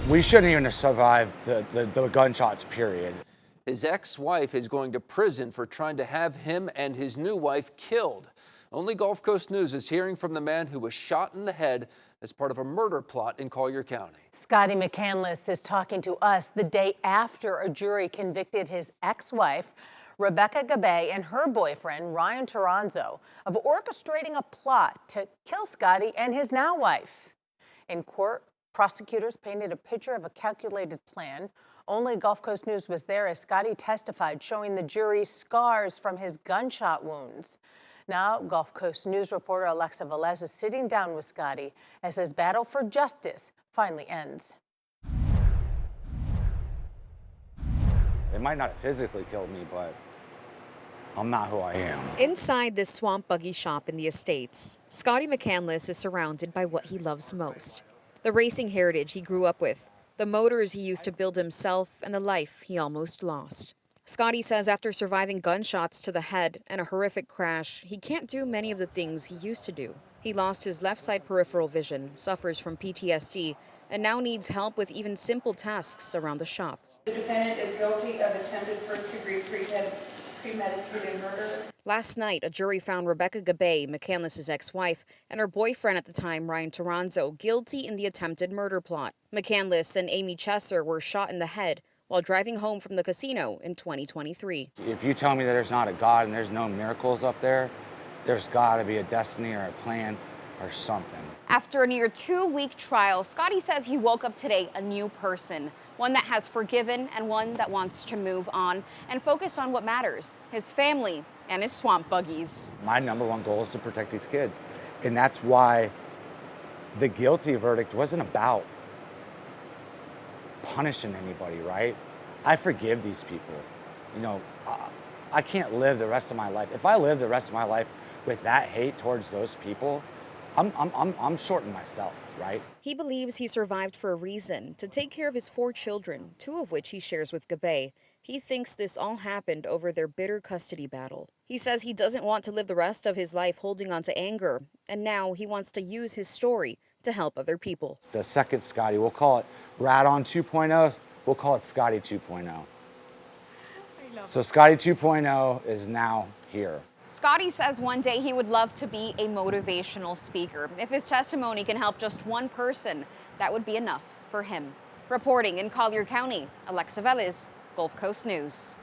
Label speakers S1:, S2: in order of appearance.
S1: We shouldn't even have survived the gunshots, period.
S2: His ex-wife is going to prison for trying to have him and his new wife killed. Only Gulf Coast News is hearing from the man who was shot in the head as part of a murder plot in Collier County.
S3: Scotty McCandless is talking to us the day after a jury convicted his ex-wife, Rebecca Gabay, and her boyfriend, Ryan Toranzo, of orchestrating a plot to kill Scotty and his now wife. In court, prosecutors painted a picture of a calculated plan. Only Gulf Coast News was there as Scotty testified, showing the jury scars from his gunshot wounds. Now, Gulf Coast News reporter Alexa Velez is sitting down with Scotty as his battle for justice finally ends.
S1: They might not have physically killed me, but I'm not who I am.
S4: Inside this swamp buggy shop in the Estates, Scotty McCandless is surrounded by what he loves most. The racing heritage he grew up with, the motors he used to build himself, and the life he almost lost. Scotty says after surviving gunshots to the head and a horrific crash, he can't do many of the things he used to do. He lost his left side peripheral vision, suffers from PTSD, and now needs help with even simple tasks around the shop.
S5: The defendant is guilty of attempted first-degree premeditated murder.
S4: Last night, a jury found Rebecca Gabay, McCandless' ex-wife, and her boyfriend at the time, Ryan Toranzo, guilty in the attempted murder plot. McCandless and Amy Chesser were shot in the head while driving home from the casino in 2023.
S1: If you tell me that there's not a God and there's no miracles up there, there's got to be a destiny or a plan or something.
S6: After a near 2-week trial, Scotty says he woke up today a new person, one that has forgiven and one that wants to move on and focus on what matters, his family and his swamp buggies.
S1: My number one goal is to protect these kids. And that's why the guilty verdict wasn't about punishing anybody, right? I forgive these people. You know, I can't live the rest of my life. If I live the rest of my life with that hate towards those people, I'm shorting myself, right?
S4: He believes he survived for a reason, to take care of his 4 children, 2 of which he shares with Gabay. He thinks this all happened over their bitter custody battle. He says he doesn't want to live the rest of his life holding on to anger, and now he wants to use his story to help other people.
S1: The second Scotty, we'll call it Radon 2.0, we'll call it Scotty 2.0. So Scotty 2.0 is now here.
S6: Scotty says one day he would love to be a motivational speaker. If his testimony can help just one person, that would be enough for him. Reporting in Collier County, Alexa Velez, Gulf Coast News.